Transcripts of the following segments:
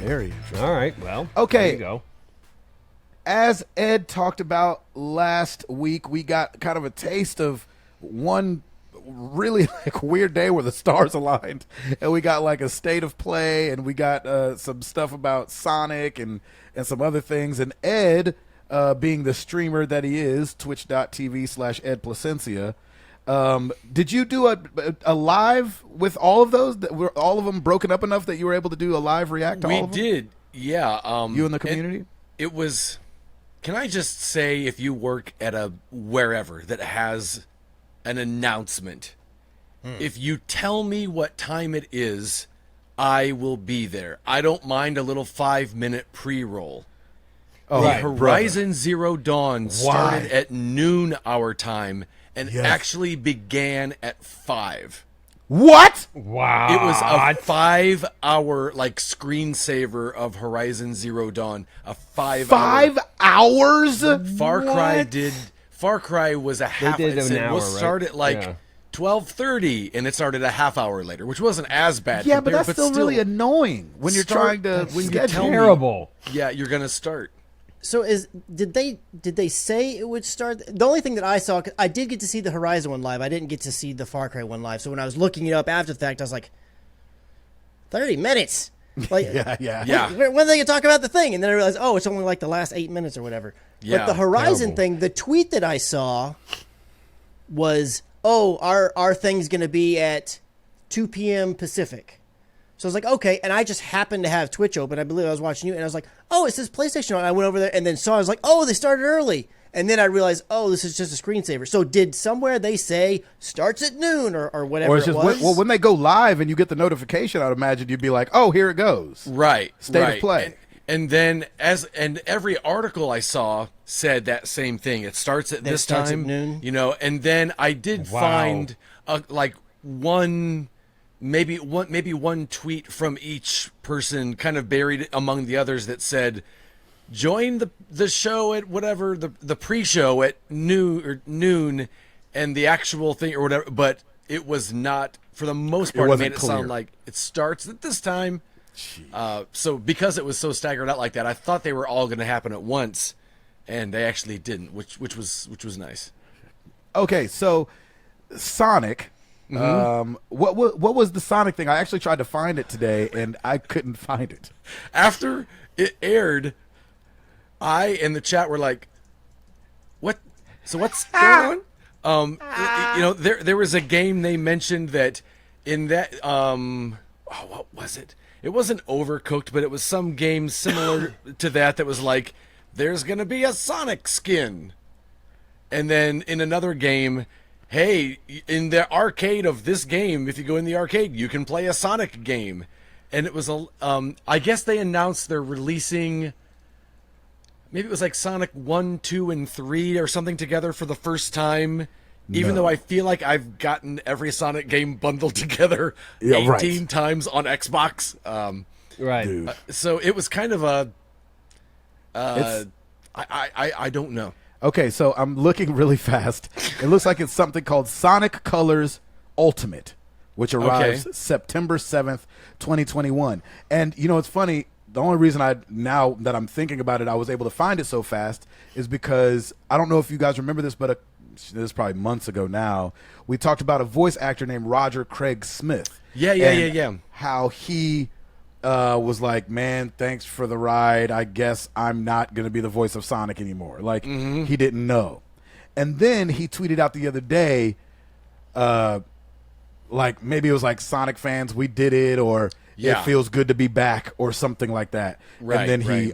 Very interesting. All right. Well, Okay. There you go. As Ed talked about last week, we got kind of a taste of one really weird day where the stars aligned, and we got like a state of play, and we got some stuff about Sonic and some other things. And Ed, being the streamer that he is, twitch.tv/Ed Placencia, did you do a live with all of those? Were all of them broken up enough that you were able to do a live react to all of them? We did, yeah. You in the community? It was. Can I just say, if you work at a wherever that has an announcement, if you tell me what time it is, I will be there. I don't mind a little 5-minute pre-roll. Oh, the right, Horizon Zero Dawn started at noon our time and actually began at 5. What? Wow. It was a 5-hour screensaver of Horizon Zero Dawn. A 5 5 hours? Far Cry was a half. did It an said hour, we'll right? start at 12:30, and it started a half hour later, which wasn't as bad. Yeah, but compared, that's still really annoying when you're trying to schedule. Terrible. Yeah, you're gonna start. So did they say it would start? The only thing that I saw, I did get to see the Horizon one live. I didn't get to see the Far Cry one live. So when I was looking it up after the fact, I was like, 30 minutes. Like, Yeah. When are they gonna talk about the thing? And then I realized, oh, it's only like the last 8 minutes or whatever. Yeah, But the Horizon terrible. thing, the tweet that I saw was, oh, our thing's gonna be at 2 p.m. Pacific. So I was like, okay, and I just happened to have Twitch open. I believe I was watching you, and I was like, oh, it says PlayStation on. I went over there and then saw, I was like, oh, they started early. And then I realized, oh, this is just a screensaver. So did somewhere they say starts at noon or whatever Or it's just, it was? when they go live and you get the notification, I'd imagine you'd be like, oh, here it goes. Right. State of play. And then every article I saw said that same thing. It starts at this starts at time, noon? And then I did find maybe one tweet from each person kind of buried among the others that said, join the show at whatever, the pre-show at noon and the actual thing or whatever, but it was not, for the most part, it made it sound like it starts at this time. So because it was so staggered out like that, I thought they were all going to happen at once, and they actually didn't, which was nice. Okay, so Sonic. What was the Sonic thing? I actually tried to find it today, and I couldn't find it. After it aired, I and the chat were like, "What? So what's going on?" There was a game they mentioned that in that what was it? It wasn't Overcooked, but it was some game similar to that was like, there's gonna be a Sonic skin, and then in another game, hey, in the arcade of this game, if you go in the arcade, you can play a Sonic game. And it was I guess they announced they're releasing, maybe it was like Sonic 1, 2, and 3 or something together for the first time. Even though I feel like I've gotten every Sonic game bundled together 18 times on Xbox. Right. So it was kind of a I don't know. Okay, so I'm looking really fast. It looks like it's something called Sonic Colors Ultimate, which arrives September 7th, 2021. And, it's funny. The only reason now that I'm thinking about it, I was able to find it so fast is because I don't know if you guys remember this, but this is probably months ago now. We talked about a voice actor named Roger Craig Smith. Yeah. How he was like, man, thanks for the ride. I guess I'm not going to be the voice of Sonic anymore. Like, he didn't know. And then he tweeted out the other day, like maybe it was like, Sonic fans, we did it, or it feels good to be back, or something like that. Right, and then he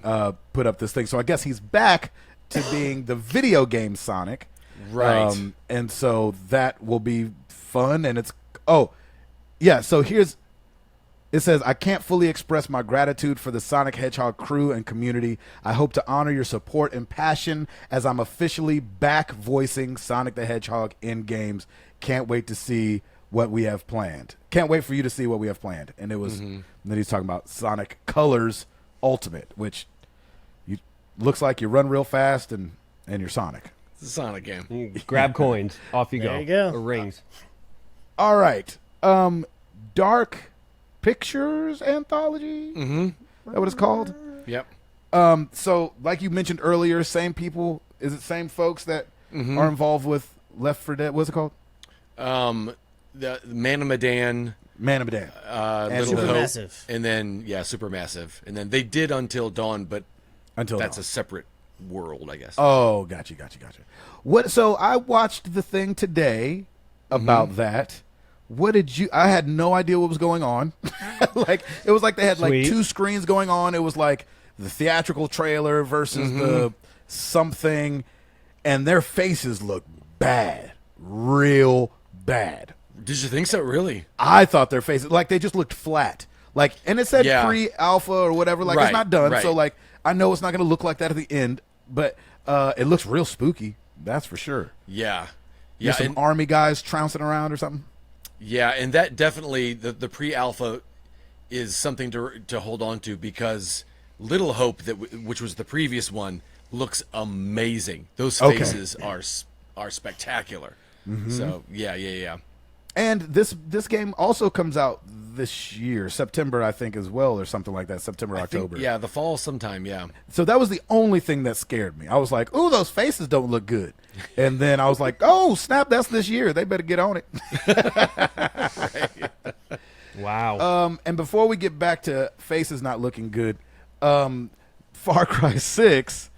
put up this thing. So I guess he's back to being the video game Sonic. Right. And so that will be fun. And it's, so it says, I can't fully express my gratitude for the Sonic Hedgehog crew and community. I hope to honor your support and passion as I'm officially back voicing Sonic the Hedgehog in games. Can't wait to see what we have planned. Can't wait for you to see what we have planned. And it was, and then he's talking about Sonic Colors Ultimate, which looks like you run real fast and you're Sonic. It's a Sonic game. You grab coins. Off you go. There you go. Or rings. All right. Dark Pictures Anthology. Is that what it's called? Yep. So, like you mentioned earlier, same people. Is it same folks that are involved with Left 4 Dead? What's it called? The Man of Medan, Man of Medan. Little Hope, Supermassive. and then Supermassive, and then they did Until Dawn, but Until that's Dawn. a separate world, I guess. Oh, gotcha. What? So I watched the thing today about that. What did you? I had no idea what was going on. Like it was like they had like Sweet. two screens going on. It was like the theatrical trailer versus the something, and their faces look bad, real bad. Did you think so? Really? I thought their faces like they just looked flat. Like, and it said Yeah. pre-alpha or whatever. Like Right, it's not done. right. So like I know it's not going to look like that at the end, but it looks real spooky. That's for sure. Yeah. There's some and, army guys trouncing around or something. yeah, and that definitely the pre-alpha is something to hold on to because Little Hope which was the previous one looks amazing. Those Okay. faces are spectacular. So yeah. And this game also comes out this year, September, I think, as well, or something like that. September, I think, October. yeah, the fall sometime. Yeah. So that was the only thing that scared me. I was like, "Ooh, those faces don't look good." And then I was like, "Oh, snap! That's this year. They better get on it." Wow. And before we get back to faces not looking good, Far Cry 6.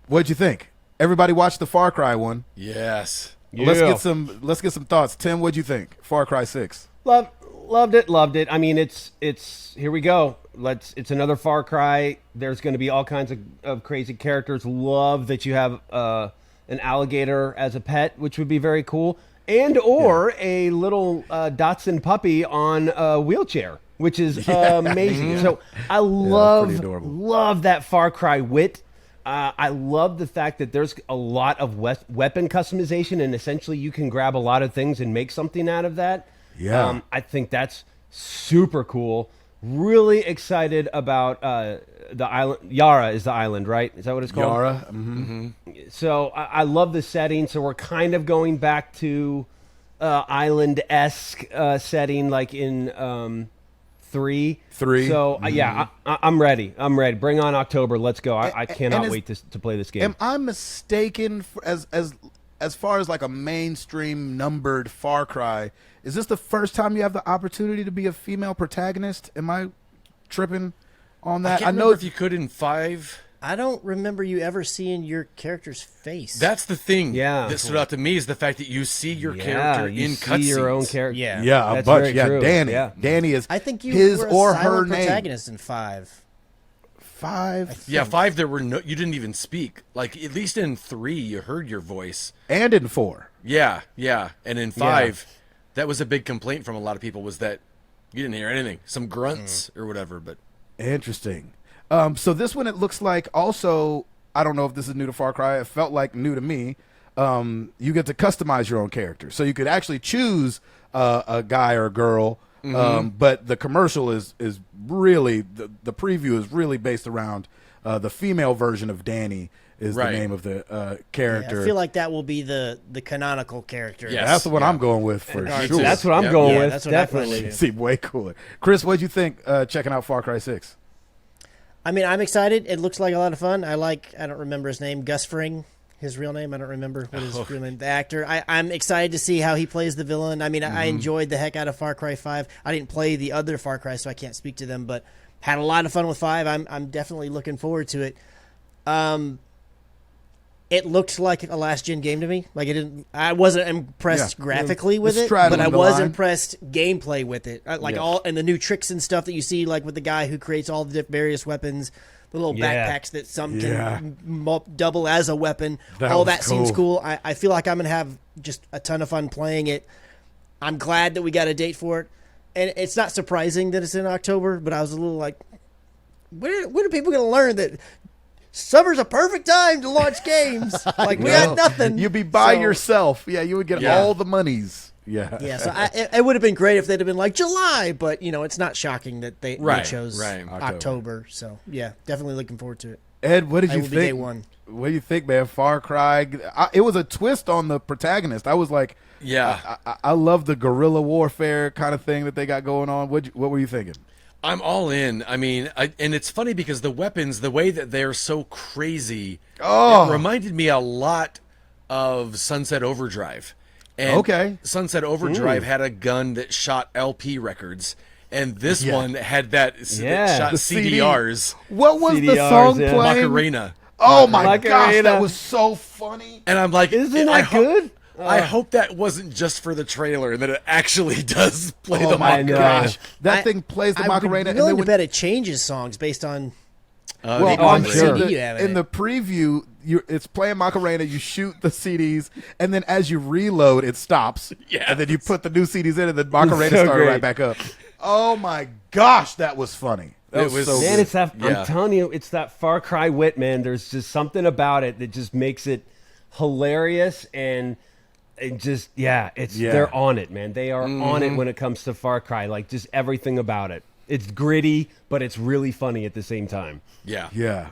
What'd you think? Everybody watched the Far Cry one. Yes. Let's Yeah. get some thoughts. Tim, what'd you think? Far Cry 6. Loved it. I mean, it's here we go. It's another Far Cry. There's going to be all kinds of crazy characters. Love that you have an alligator as a pet, which would be very cool, and or a little Dachshund puppy on a wheelchair, which is amazing. So I pretty adorable. love that Far Cry wit. I love the fact that there's a lot of weapon customization, and essentially you can grab a lot of things and make something out of that. Yeah. I think that's super cool. Really excited about the island. Yara is the island, right? Is that what it's called? Yara. So I love the setting. So we're kind of going back to island-esque setting, like in 3. 3. So yeah, I'm ready. Bring on October. Let's go. I cannot is- wait to play this game. Am I mistaken as far as like a mainstream numbered Far Cry? Is this the first time you have the opportunity to be a female protagonist? Am I tripping on that? I know if you could in 5. I don't remember you ever seeing your character's face. That's the thing. Yeah. That stood out to me is the fact that you see your Yeah, character you in see your own cutscenes. character. Yeah. Yeah, a That's bunch. very Yeah, true. Danny. Yeah. Danny is I think you his were a or silent her name. protagonist in 5. 5 Yeah, 5 there were you didn't even speak. Like at least in 3 you heard your voice. and in 4. Yeah. And in 5 that was a big complaint from a lot of people was that you didn't hear anything. Some grunts or whatever, but Interesting. So this one, it looks like also, I don't know if this is new to Far Cry. It felt like new to me. You get to customize your own character. So you could actually choose a guy or a girl. But the commercial is really, the preview is really based around the female version of Danny is Right. the name of the Yeah, character. I feel like that will be the canonical character. Yeah. That's the one Yeah. I'm going with for Me sure. too. That's what I'm Yeah. going Yeah, with. that's what I plan to Definitely. do. Seemed way cooler. Chris, what'd you think checking out Far Cry 6? I mean, I'm excited. It looks like a lot of fun. I don't remember his name, Gus Fring, his real name. I don't remember what his real name. The actor. I'm excited to see how he plays the villain. I mean, I enjoyed the heck out of Far Cry 5. I didn't play the other Far Cry, so I can't speak to them, but had a lot of fun with 5. I'm definitely looking forward to it. It looked like a last gen game to me. Like I wasn't impressed Yeah. graphically with It's it, straddling but I the was line. impressed gameplay with it. Like Yeah. all and the new tricks and stuff that you see, like with the guy who creates all the various weapons, the little Yeah. backpacks that some Yeah. can double as a weapon. That all was that seems cool. cool. I feel like I'm gonna have just a ton of fun playing it. I'm glad that we got a date for it, and it's not surprising that it's in October. But I was a little like, when are people gonna learn that? Summer's a perfect time to launch games. Like we Well, got nothing. You'd be by So- yourself. Yeah, you would get Yeah. all the monies. Yeah. Yeah, so it would have been great if they'd have been like July, but it's not shocking that they Right, chose right. October. So yeah, definitely looking forward to it. Ed, what did I you will be day think? one. What do you think, man? Far Cry. It was a twist on the protagonist. I was like, yeah. I love the guerrilla warfare kind of thing that they got going on. What were you thinking? I'm all in. I mean, and it's funny because the weapons, the way that they're so crazy, it reminded me a lot of Sunset Overdrive. And Okay. Sunset Overdrive had a gun that shot LP records, and this one had that shot The CD. CDRs. What was the CDRs, song yeah. playing? Macarena. Oh my Macarena. gosh, that was so funny. And I'm like, Isn't that good? I hope that wasn't just for the trailer and that it actually does play the Oh my Macarena. gosh, that thing plays the I would Macarena. be willing and to then bet it changes songs based on well, maybe I'm the sure. CD you have in the preview, it's playing Macarena. You shoot the CDs, and then as you reload, it stops. Yes. And then you put the new CDs in, and then Macarena so started great. right back up. Oh my gosh, that was funny. That It was was- so Man, good. it's that. Yeah. I'm telling you, it's that Far Cry wit, man. There's just something about it that just makes it hilarious and just they're on it, man. They are on it when it comes to Far Cry. Like just everything about it. It's gritty, but it's really funny at the same time. Yeah. Yeah.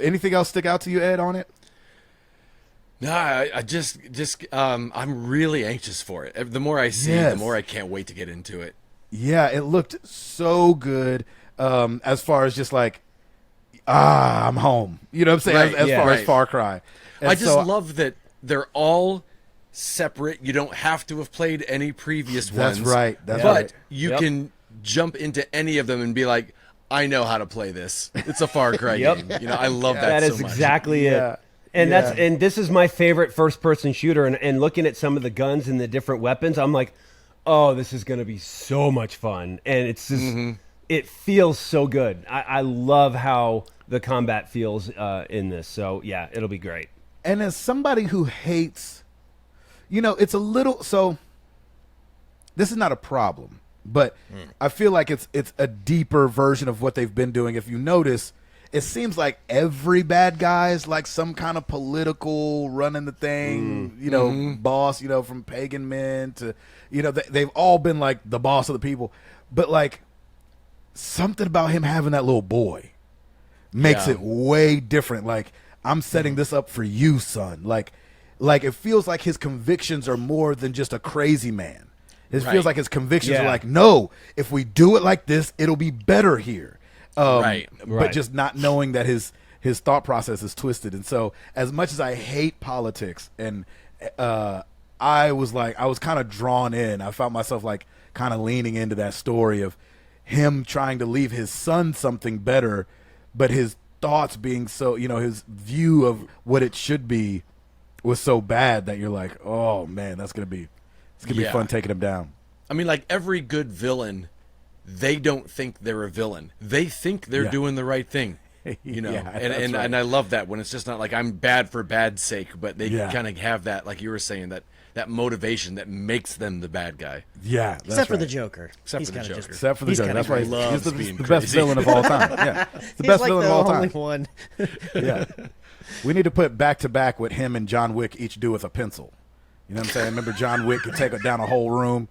Anything else stick out to you, Ed, on it? No, I just I'm really anxious for it. The more I see, Yes. the more I can't wait to get into it. Yeah, it looked so good. As far as just like, I'm home. You know what I'm saying? Right, As yeah. far as Right. Far Cry. And I just so- love that they're all separate. You don't have to have played any previous That's ones. right, that's but right. you Yep. can jump into any of them and be like, I know how to play this. It's a Far Cry Yep. game. You know, I love That that is so much. exactly Yeah. it. And Yeah. and this is my favorite first person shooter and looking at some of the guns and the different weapons, I'm like, oh, this is gonna be so much fun. And it's just it feels so good. I love how the combat feels in this. So yeah, it'll be great. And as somebody who hates, it's a little, so this is not a problem, but I feel like it's a deeper version of what they've been doing. If you notice, it seems like every bad guy is like some kind of political running the thing, boss, from pagan men to, they've all been like the boss of the people. But like something about him having that little boy makes Yeah. it way different. Like, I'm setting this up for you, son. Like it feels like his convictions are more than just a crazy man. It Right. feels like his convictions are Yeah. like, no, if we do it like this, it'll be better here. Right. But Right. just not knowing that his thought process is twisted. And so as much as I hate politics and I was kind of drawn in. I found myself like kind of leaning into that story of him trying to leave his son something better, but his thoughts being so, his view of what it should be was so bad that you're like, oh man, it's gonna be Yeah. fun taking him down. I mean, like every good villain, they don't think they're a villain. They think they're Yeah. doing the right thing. You know, Yeah, and that's right. and I love that when it's just not like I'm bad for bad's sake, but they Yeah. kind of have that, like you were saying, that motivation that makes them the bad guy. Yeah, that's except for right. the Joker. Except He's for the kinda Joker. Except for the He's Joker. kinda That's why great. he's Loves the being best crazy. villain of all time. Yeah, the He's best like villain the of all only time. one. Yeah. We need to put back to back what him and John Wick each do with a pencil. You know what I'm saying? Remember John Wick could take down a whole room.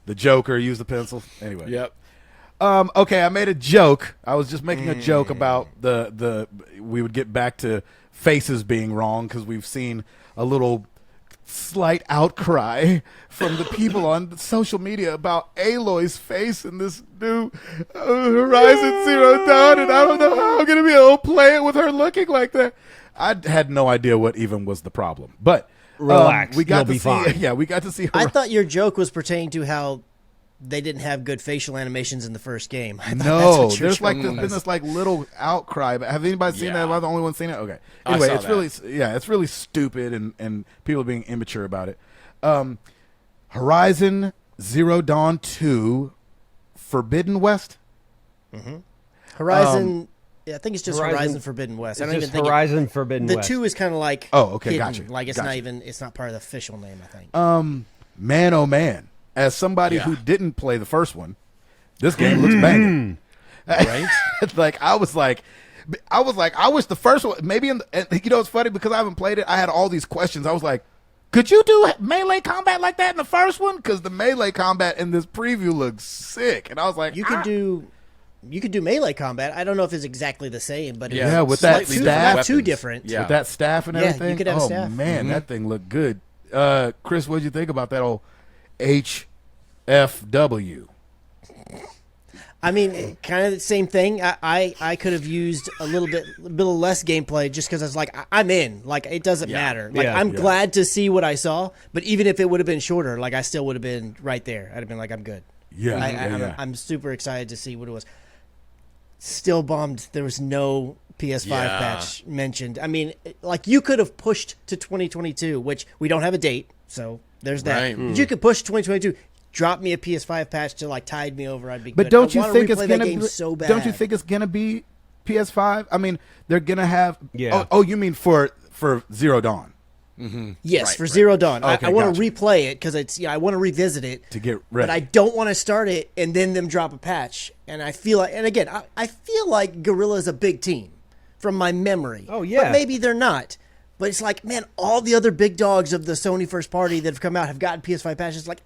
The Joker used the pencil. Anyway. Yep. Okay, I made a joke. I was just making a joke about the we would get back to faces being wrong because we've seen a little slight outcry from the people on social media about Aloy's face in this new Horizon Zero Dawn, and I don't know how I'm going to be able to play it with her looking like that. I had no idea what even was the problem, but Relax, we got you'll to be see. fine. Yeah, we got to see. I thought your joke was pertaining to how they didn't have good facial animations in the first game. I thought that's No, what your there's joke like was. been this like little outcry. But have anybody seen that? Yeah. Am I the only one seen it? Okay. I Anyway, saw it's that. really it's really stupid and people are being immature about it. Horizon Zero Dawn 2, Forbidden West. Horizon. I think it's just Horizon- Horizon Forbidden West. I It's don't just even think Horizon Forbidden the West. 2 is kind of like Oh, okay, hidden. gotcha, Like it's gotcha. not even it's not part of the official name. I think. Man, oh man! As somebody Yeah. who didn't play the first one, this game looks banging. Right? Like I wish the first one maybe and it's funny because I haven't played it. I had all these questions. I was like, could you do melee combat like that in the first one? Because the melee combat in this preview looks sick, and I was like, You could do melee combat. I don't know if it's exactly the same, but Yeah, Yeah, with that slightly staff. different not too weapons. different. Yeah. with that staff and Yeah, you everything. could have a oh staff. man, that thing looked good. Chris, what'd you think about that old HFW? I mean, kind of the same thing. I could have used a little bit less gameplay just because I was like, I'm in. Like, it doesn't matter. Like, I'm glad to see what I saw, but even if it would have been shorter, like, I still would have been right there. I'd have been like, I'm good. I'm super excited to see what it was. Still bummed there was no PS5 patch mentioned. I mean, like, you could have pushed to 2022, which we don't have a date, so there's that. Right. But you could push 2022. Drop me a PS5 patch to like tide me over. I'd be. But good. don't you I wanna think it's replay that gonna game be, so bad? Don't you think it's gonna be PS5? I mean, they're gonna have. Yeah. Oh, you mean for Zero Dawn? Yes, Right, for right. Zero Dawn. Okay, I want to gotcha. replay it because it's. I want to revisit it To get ready. but I don't want to start it and then them drop a patch. And I feel like, and again, I feel like Guerrilla is a big team from my memory. Oh, yeah. But maybe they're not. But it's like, man, all the other big dogs of the Sony first party that have come out have gotten PS5 patches. Like,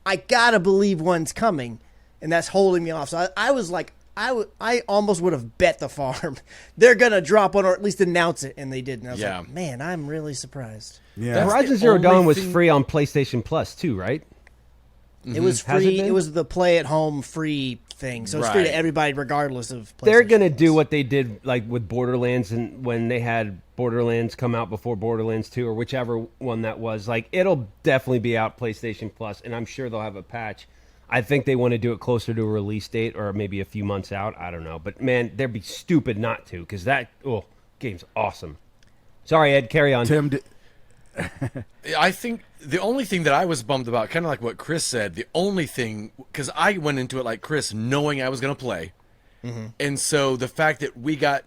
I gotta believe one's coming, and that's holding me off. So I was like, I almost would have bet the farm they're gonna drop one or at least announce it, and they did. And I was like, man, I'm really surprised. yeah. That's Horizon the Zero only Dawn was thing- free on PlayStation Plus too, right? It was Has it free. been? It was the play at home free thing, so it's free to Right. everybody regardless of. They're PlayStation gonna Plus. do what they did like with Borderlands, and when they had Borderlands come out before Borderlands 2 or whichever one that was. Like, it'll definitely be out PlayStation Plus, and I'm sure they'll have a patch. I think they want to do it closer to a release date or maybe a few months out. I don't know, but man, they'd be stupid not to, because that game's awesome. Sorry, Ed, carry on. Tim, I think the only thing that I was bummed about, kind of like what Chris said, the only thing, because I went into it like Chris, knowing I was going to play. And so the fact that we got,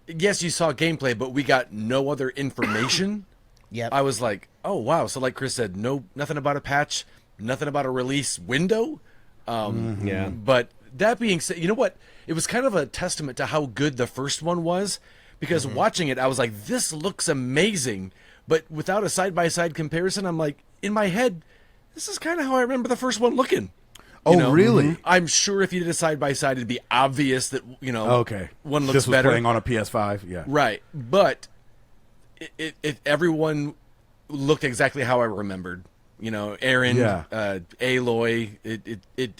yes, you saw gameplay, but we got no other information. Yep. I was like, oh, wow. So like Chris said, nothing about a patch, nothing about a release window. Yeah. But that being said, you know what? It was kind of a testament to how good the first one was, because watching it, I was like, this looks amazing. But without a side-by-side comparison, I'm like, in my head, this is kind of how I remember the first one looking. Oh, really? I'm sure if you did a side-by-side, it'd be obvious that, Okay. one looks this was better. playing on a PS5. Yeah. Right. But everyone looked exactly how I remembered. Aaron, Yeah. Aloy.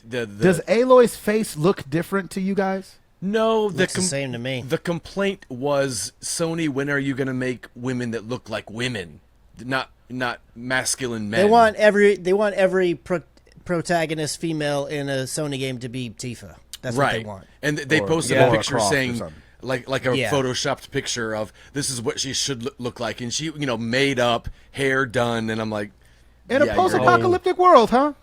Does Aloy's face look different to you guys? No, Looks the same to me. The complaint was, Sony, when are you going to make women that look like women, not masculine men? They want every protagonist female in a Sony game to be Tifa. That's what they want. And they Or posted Lara a picture Croft or saying, something. like a photoshopped picture of, this is what she should look like, and she, made up, hair done, and I'm like, In a yeah, post-apocalyptic world, huh?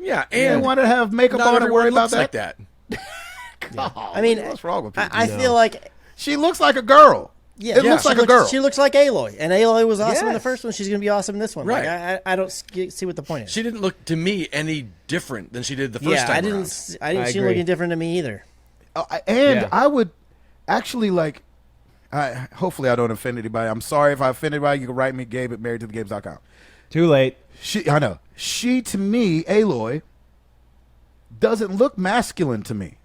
yeah, You and want to have makeup not on and worry everyone about looks like that? that. I mean, What's wrong with people? I feel like She looks like a girl. yeah, It looks she like a girl. She looks like Aloy, and Aloy was awesome in the Yes. first one. She's going to be awesome in this one. Right. Like, I don't see what the point is. She didn't look to me any different than she did the first yeah, time I didn't. around. I didn't I see her agree. looking different to me either. And Yeah. I would actually like. Hopefully, I don't offend anybody. I'm sorry if I offend anybody. You can write me, Gabe at marriedtothegames.com. Too late. I know. She, to me, Aloy, doesn't look masculine to me.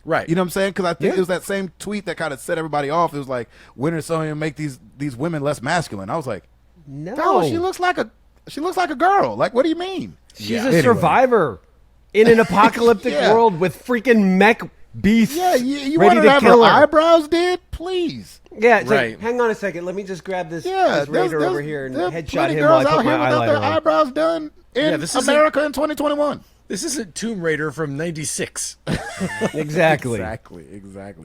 Right. You know what I'm saying? Because I think it was that same tweet that kind of set everybody off. It was like, when are Sony gonna make these women less masculine? I was like, No, she looks like a girl. Like, what do you mean? she's Yeah. a Anyway. survivor in an apocalyptic Yeah. world with freaking mech beasts. Yeah, you ready want to to have her kill her. eyebrows did? Please. Yeah, it's Right. like, hang on a second. Let me just grab this, Yeah, this Raider over here and there's headshot plenty him while I girls out put my here without their eyeliner on. eyebrows done in Yeah, this isn't- America in 2021. This isn't Tomb Raider from '96. Exactly.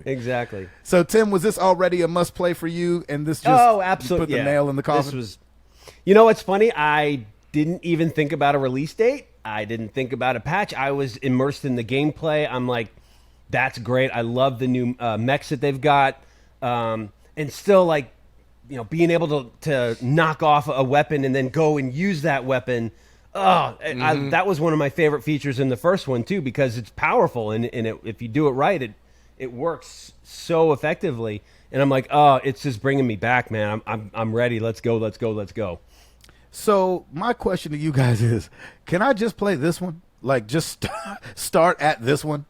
Exactly. So, Tim, was this already a must play for you? And this just absolutely. put the nail in the coffin? This was. You know what's funny? I didn't even think about a release date. I didn't think about a patch. I was immersed in the gameplay. I'm like, that's great. I love the new mechs that they've got, and still like, being able to knock off a weapon and then go and use that weapon. That was one of my favorite features in the first one too, because it's powerful and if you do it right, it works so effectively. And I'm like, it's just bringing me back, man. I'm ready. Let's go. So, my question to you guys is, can I just play this one? Like, just start at this one?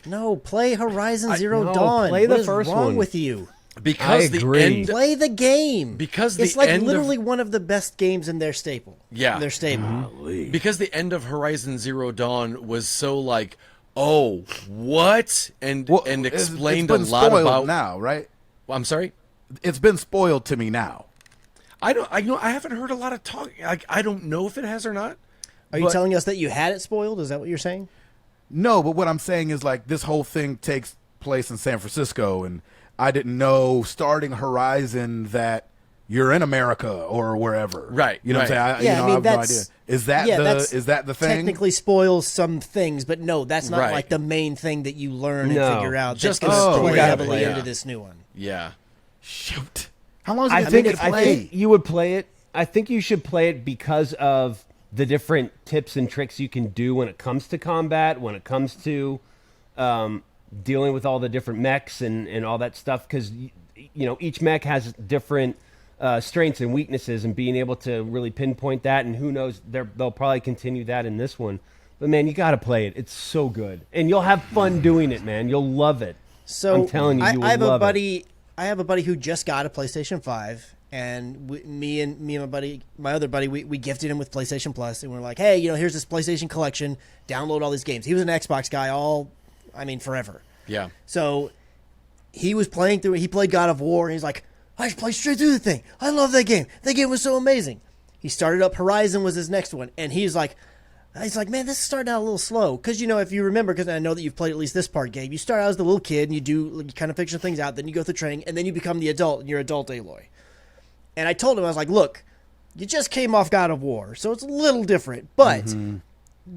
No, play Horizon Zero no, Dawn. play the What is first wrong one. with you? Because I agree. the end. Play the game. Because it's the like end of- literally one of the best games in their staple. Yeah. Their stable. Because the end of Horizon Zero Dawn was so like, Oh, what? And Well, and it's explained been a lot spoiled about. now, right? I'm sorry. It's been spoiled to me now. I haven't heard a lot of talk. I don't know if it has or not. Are you but- telling us that you had it spoiled? Is that what you're saying? No, but what I'm saying is like this whole thing takes place in San Francisco, and I didn't know starting Horizon that you're in America or wherever. Right, You know what I'm right. saying? I have no that's idea. Is that the thing? Technically spoils some things, but no, that's not Right. like the main thing that you learn and No, figure out. just That's going the to story play of it, heavily yeah. into this new one. Yeah. Shoot. How long is it I going to take think to play? you would play it. I think you should play it because of the different tips and tricks you can do when it comes to combat, when it comes to dealing with all the different mechs and all that stuff. Because each mech has different strengths and weaknesses, and being able to really pinpoint that. And who knows, they'll probably continue that in this one. But man, you got to play it. It's so good, and you'll have fun doing it, man. You'll love it. So I'm telling you, you will I have love a buddy. I have a buddy who just got a PlayStation 5, and me and my other buddy, we gifted him with PlayStation Plus, and we're like, hey, here's this PlayStation collection. Download all these games. He was an Xbox guy forever. Yeah. So he was playing through it. He played God of War, and he's like, I just played straight through the thing. I love that game. That game was so amazing. He started up Horizon was his next one, and he's like, man, this is starting out a little slow. Because, if you remember, because I know that you've played at least this part, Gabe, you start out as the little kid, and you kind of figure things out, then you go through training, and then you become the adult, and you're adult Aloy. And I told him, I was like, look, you just came off God of War, so it's a little different, but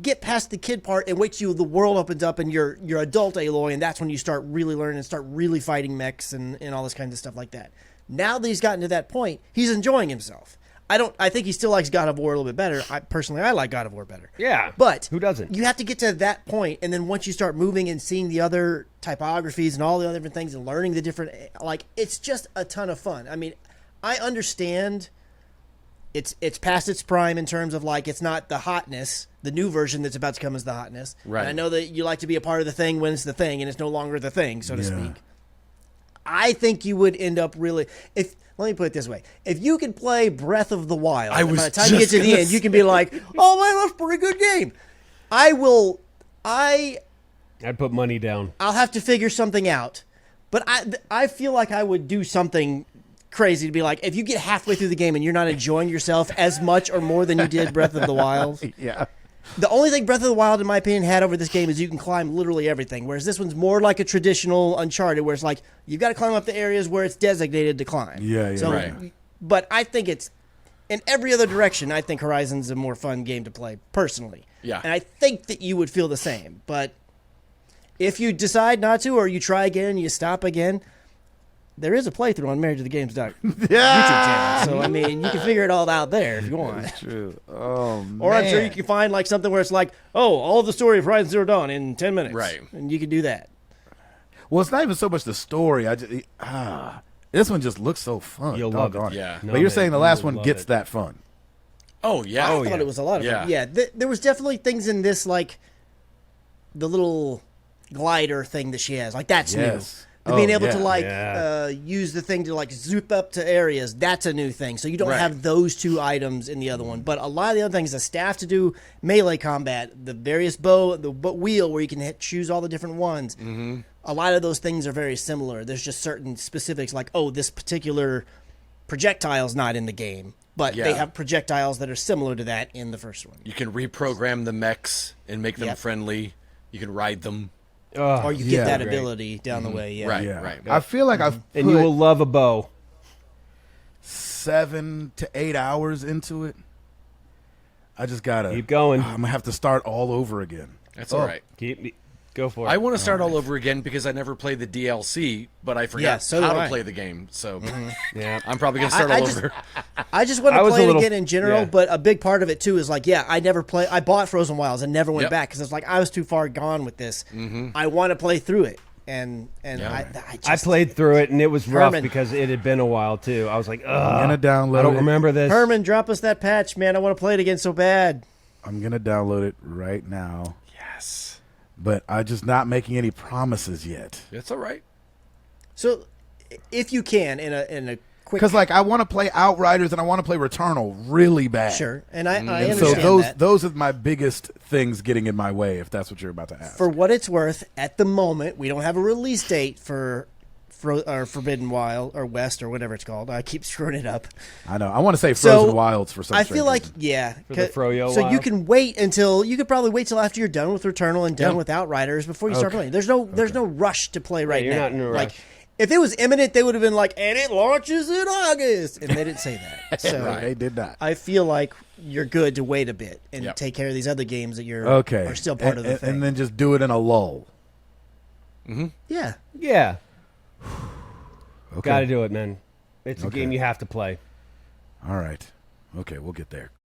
get past the kid part and wait till the world opens up and you're adult Aloy, and that's when you start really learning and start really fighting mechs and all this kind of stuff like that. Now that he's gotten to that point, he's enjoying himself. I think he still likes God of War a little bit better. I like God of War better. Yeah. But who doesn't? You have to get to that point, and then once you start moving and seeing the other typographies and all the other different things and learning the different, it's just a ton of fun. I mean, I understand it's past its prime in terms of it's not the hotness, the new version that's about to come is the hotness. Right. And I know that you like to be a part of the thing when it's the thing and it's no longer the thing, so to speak. I think you would end up really let me put it this way. If you could play Breath of the Wild, by the time you get to the end, you can be like, oh man, that's a pretty good game. I'd put money down. I'll have to figure something out. But I feel like I would do something crazy to be like, if you get halfway through the game and you're not enjoying yourself as much or more than you did Breath of the Wild. Yeah. The only thing Breath of the Wild, in my opinion, had over this game is you can climb literally everything, whereas this one's more like a traditional Uncharted, where it's like you've got to climb up the areas where it's designated to climb. Yeah. So, Right. But I think it's in every other direction. I think Horizon's a more fun game to play personally. Yeah. And I think that you would feel the same. But if you decide not to, or you try again and you stop again, there is a playthrough on Marriage of the Games YouTube channel. So, I mean, you can figure it all out there if you want. True. Oh, man. Or I'm sure you can find something where it's like, all the story of Horizon Zero Dawn in 10 minutes. Right. And you can do that. Well, it's not even so much the story. This one just looks so fun. You'll love Doggone it. Yeah. No, But you're man, saying the you last will one love gets it. that fun. Oh yeah. I thought it was a lot of Yeah. fun. Yeah, there was definitely things in this, the little glider thing that she has. That's Yes. new. Being able yeah. to use the thing to zoop up to areas, that's a new thing. So you don't Right. have those two items in the other one. But a lot of the other things, the staff to do melee combat, the various bow, the wheel where you can choose all the different ones. Mm-hmm. A lot of those things are very similar. There's just certain specifics this particular projectile's not in the game. But they Yeah. have projectiles that are similar to that in the first one. You can reprogram the mechs and make them Yep. friendly. You can ride them. Or you Yeah. get that Great. ability down the way. Yeah. Right. Yeah. Right. I feel like I've put And you will love a bow. 7 to 8 hours into it. I just gotta Keep going. I'm gonna have to start all over again. That's all right. Go for it. I want to start all over again because I never played the DLC, but I Yeah, forgot so do how to I. play the game. So Yeah. I'm probably gonna start I all just- over. I just want I to was play a it little- again in general, yeah. but a big part of it too is I bought Frozen Wilds and never went Yep. back because it's I was too far gone with this. I want to play through it, and Yeah. I played through it, and it was rough Herman. because it had been a while, too. I was like, ugh. I'm gonna download I don't it. remember this. Herman, drop us that patch, man. I want to play it again so bad. I'm gonna download it right now. Yes, But I'm just not making any promises yet. it's all right. So, if you can, in a quick. Because like I want to play Outriders and I want to play Returnal really bad. Sure, and I And understand so that. those are my biggest things getting in my way. If that's what you're about to ask. For what it's worth, at the moment, we don't have a release date for Forbidden Wild or West or whatever it's called. I keep screwing it up. I know. I want to say Frozen So, Wilds for some. I strange feel like, reason. yeah. For the Froyo so you Wild? can wait until you could probably wait till after you're done with Returnal and done Yeah. with Outriders before you start playing. There's no rush to play right you're now. not in a Like rush. if it was imminent, they would have been like, and it launches in August, and they didn't say that. So Right, they did not. I feel like you're good to wait a bit and Yep. take care of these other games that you're Okay. are still part of the thing. And then just do it in a lull. yeah. Yeah. Okay. Got to do it, man. It's a Okay. game you have to play. All right. Okay, we'll get there.